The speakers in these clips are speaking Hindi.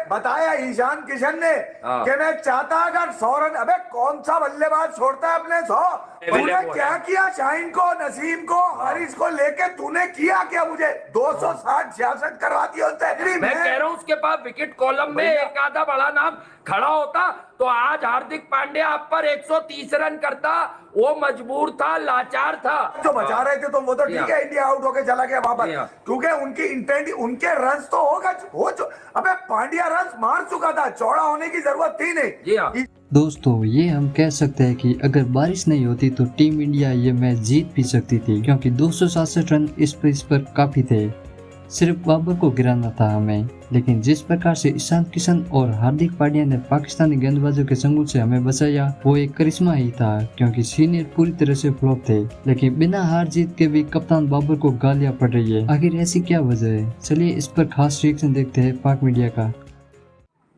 बताया ईशान किशन ने कि मैं चाहता अगर 100 रन, अबे कौन सा बल्लेबाज छोड़ता है अपने 100? तूने क्या किया शाहीन को, नसीम को, हारिस को लेके तूने किया क्या? मुझे 260-66 करवा दिया होते। मैं कह रहा हूँ उसके पास विकेट कॉलम में एक आधा बड़ा नाम खड़ा होता तो आज हार्दिक पांड्या आप पर 130 रन करता। वो मजबूर था, लाचार था। जो बचा रहे थे तो वो तो ठीक है, इंडिया आउट होके चला गया वहां पर, क्योंकि उनकी इंटेंट, उनके रन्स तो होगा हो। अबे पांड्या रन्स मार चुका था, चौड़ा होने की जरूरत थी नहीं। दोस्तों ये हम कह सकते हैं कि अगर बारिश नहीं होती तो टीम इंडिया ये मैच जीत भी सकती थी, क्योंकि 267 रन इस पर काफी थे। सिर्फ बाबर को गिराना था हमें, लेकिन जिस प्रकार से ईशान किशन और हार्दिक पांड्या ने पाकिस्तानी गेंदबाजों के संगुल से हमें बचाया, वो एक करिश्मा ही था, क्योंकि सीनियर पूरी तरह से फ्लॉप थे। लेकिन बिना हार जीत के भी कप्तान बाबर को गालियां पड़ रही है। आखिर ऐसी क्या वजह है? चलिए इस पर खास रिएक्शन देखते हैं पाक मीडिया का।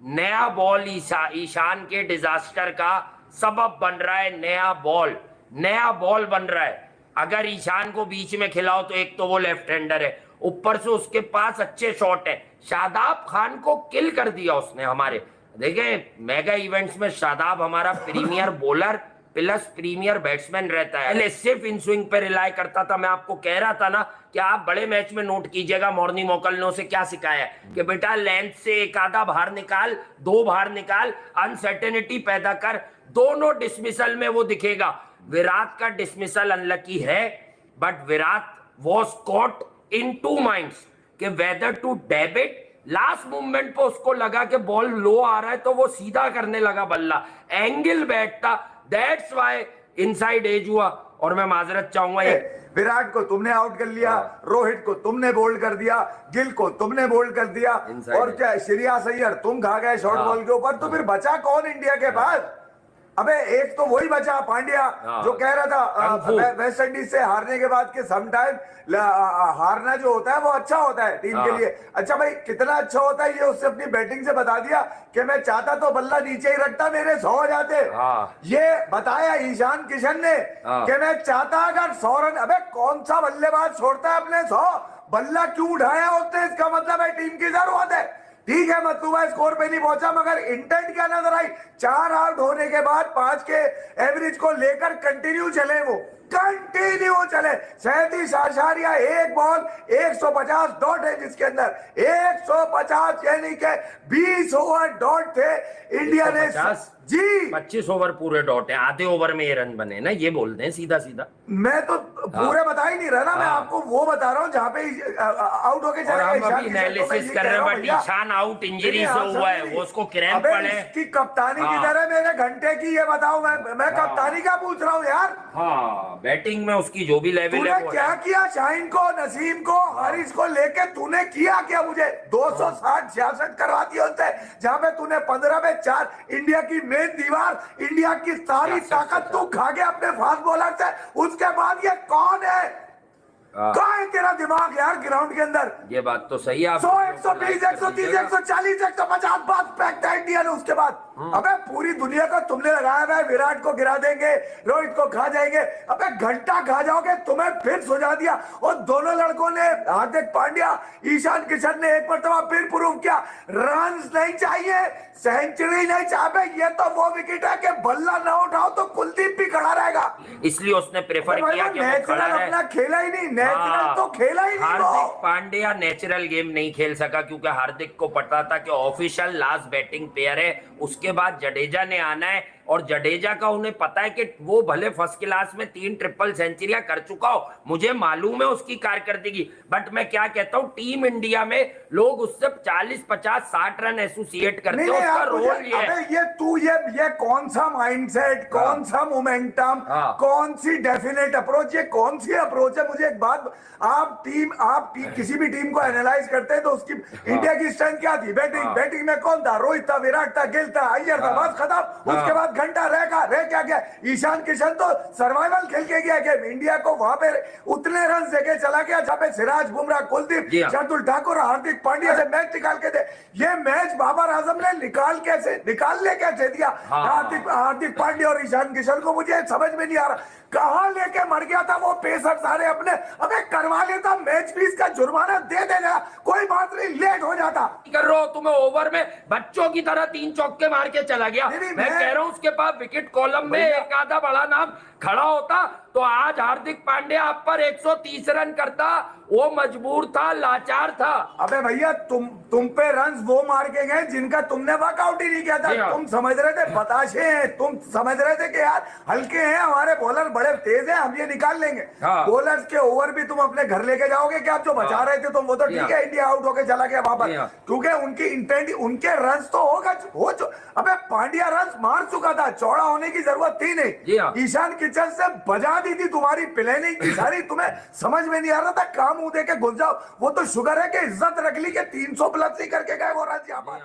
नया बॉल ईशान के डिजास्टर का सबब बन रहा है। नया बॉल बन रहा है। अगर ईशान को बीच में खिलाओ तो एक तो वो लेफ्ट हैंडर है, ऊपर से उसके पास अच्छे शॉट है। शादाब खान को किल कर दिया उसने हमारे। देखिए मेगा इवेंट्स में शादाब हमारा premier bowler plus premier batsman रहता है। पहले सिर्फ इन स्विंग पे रिलाई करता था। मैं आपको कह रहा था ना कि आप बड़े मैच में नोट कीजिएगा मॉर्नी मोकल ने उसे क्या सिखाया है कि बेटा लेंथ से एक आधा बाहर निकाल, 2 बाहर निकाल, अनसर्टेनिटी पैदा कर, दोनों डिसमिसल में वो दिखेगा। विराट का डिसमिसल अनलकी है, but Virat was caught in 2 minds कि whether to dab it. Last movement पे उसको लगा कि बॉल लो आ रहा है तो वो सीधा करने लगा बल्ला, एंगल बैठता, दैट्स व्हाई इनसाइड एज हुआ। और मैं माजरत चाहूंगा, विराट को तुमने आउट कर लिया, रोहित को तुमने बोल्ड कर दिया, गिल को तुमने बोल्ड कर दिया, और क्या श्रेयस अय्यर तुम खा गए शॉर्ट बॉल के ऊपर। तो फिर बचा कौन इंडिया के पास? अबे एक तो वही बचा पांड्या जो कह रहा था वेस्ट इंडीज से हारने के बाद कि समटाइम हारना जो होता है वो अच्छा होता है टीम के लिए। अच्छा भाई कितना अच्छा होता है ये उससे अपनी बैटिंग से बता दिया कि मैं चाहता तो बल्ला नीचे ही रखता, मेरे 100 हो जाते। ये बताया ईशान किशन ने कि मैं चाहता अगर 100 रन, अबे कौन सा बल्लेबाज छोड़ता है अपने 100? बल्ला क्यों उठाया उसने? इसका मतलब है टीम की जरूरत है। ठीक है मतलूबा स्कोर पे नहीं पहुंचा, मगर इंटेंट क्या नजर आई? 4 आउट होने के बाद 5 के एवरेज को लेकर कंटिन्यू चले, वो कंटिन्यू चले। 37.1 बॉल 150 डॉट है जिसके अंदर 150 यानी के 20 ओवर डॉट थे इंडिया ने जी। 25 ओवर पूरे डॉट है, आधे ओवर में ये रन बने ना, ये बोलते हैं सीधा सीधा। मैं तो पूरे बता ही नहीं रहा ना, मैं आपको वो बता रहा हूँ जहाँ पे आउट होके चला गया। एनालिसिस कर रहे हैं, बट ईशान आउट इंजरी से हुआ है, वो उसको क्रैम्प पड़े। इसकी कप्तानी किधर है मेरे घंटे की? ये बताओ। मैं कप्तानी का पूछ रहा हूँ यार। हाँ बैटिंग में उसकी जो भी लेवल है। क्या किया शाहीन को, नसीम को, हारिस को लेके तूने किया क्या? मुझे 260-66 करवा दिए होते, जहाँ पे तूने 15 में 4 इंडिया की दीवार, इंडिया की सारी ताकत तू खा गया अपने फास्ट बॉलर से। उसके बाद ये कौन है? कहाँ है तेरा दिमाग यार ग्राउंड के अंदर? ये बात तो सही है। 100, 120, 130, 140, 150 बात पैक था इंडिया ने। उसके बाद अबे पूरी दुनिया को तुमने लगाया है, विराट को गिरा देंगे, रोहित को खा जाएंगे। अबे घंटा खा जाओगे, तुम्हें फिर सुझा दिया। और दोनों लड़कों ने, हार्दिक पांड्या, ईशान किशन ने एक मरतबा फिर प्रूव किया, रन नहीं चाहिए, सेंचुरी नहीं चाहिए। ये तो वो विकेट है कि बल्ला ना उठाओ तो कुलदीप भी खड़ा रहेगा। इसलिए उसने प्रेफर किया कि नेचुरल अपना खेला ही नहीं, नेचुरल तो खेला ही नहीं। हार्दिक पांड्या नेचुरल गेम नहीं खेल सका क्योंकि हार्दिक को पता था कि ऑफिशियल लास्ट बैटिंग पेयर है, उसके बाद जडेजा ने आना है। और जडेजा का उन्हें पता है कि वो भले फर्स्ट क्लास में 3 ट्रिपल सेंचुरियां कर चुका हो, मुझे मालूम है उसकी कारकर्दगी, बट मैं क्या कहता हूँ टीम इंडिया में लोग उससे 40, 50, 60 रन एसोसिएट करते हैं। उसका रोल ये है। ये कौन सा माइंडसेट, कौन सा मोमेंटम, कौन सी डेफिनेट अप्रोच, ये कौन सी अप्रोच है? मुझे एक बात, आप किसी भी टीम को एनालाइज करते हैं तो उसकी इंडिया की स्ट्रेंथ क्या थी? बैटिंग में कौन था? रोहित था, विराट था, गिल था, अय्यर था, बस खत्म। उसके बाद घंटा रह क्या गया। ईशान किशन तो सर्वाइवल खेल के गया गेम, इंडिया को वहां पे उतने रन देके चला गया जहां पे सिराज, बुमराह, कुलदीप, शार्दुल ठाकुर, हार्दिक पांड्या से मैच निकाल के दे। ये मैच बाबर आजम ने निकालने कैसे दिया हार्दिक पांड्या और ईशान किशन को, मुझे समझ में नहीं आ रहा कहां लेके मर गया था वो पेसर सारे अपने। अबे करवा लेता मैच फीस का जुर्माना दे देगा, कोई बात नहीं, लेट हो जाता। कर रहे हो तुम्हें ओवर में बच्चों की तरह 3 चौके मार के चला गया। मैं कह रहा हूं उसके पास विकेट कॉलम में एक आधा बड़ा नाम खड़ा होता तो आज हार्दिक पांड्या आप पर 130 रन करता। वो मजबूर था, लाचार था। अबे भैया तुम पे रन वो मार के गए जिनका तुमने वर्कआउट ही नहीं किया था। तुम समझ रहे थे बताशे हैं, तुम समझ रहे थे कि यार हल्के हैं हमारे बॉलर, बड़े तेज हैं, हम ये निकाल लेंगे। बॉलर्स के ओवर भी तुम अपने घर लेके जाओगे क्या? आप जो बचा रहे थे तुम, वो तो ठीक है, इंडिया आउट होके चला गया वहां पर, क्योंकि उनकी इंटेंट, उनके रन तो अबे पांड्या रन मार चुका था, चौड़ा होने की जरूरत थी नहीं। ईशान किशन से बजा दी थी तुम्हारी प्लानिंग की सारी, तुम्हें समझ में नहीं आ रहा था, काम मुंह दे के घुस जाओ। वो तो शुगर है कि इज्जत रख ली कि 300 प्लस ही करके गए वो रन यहाँ पर।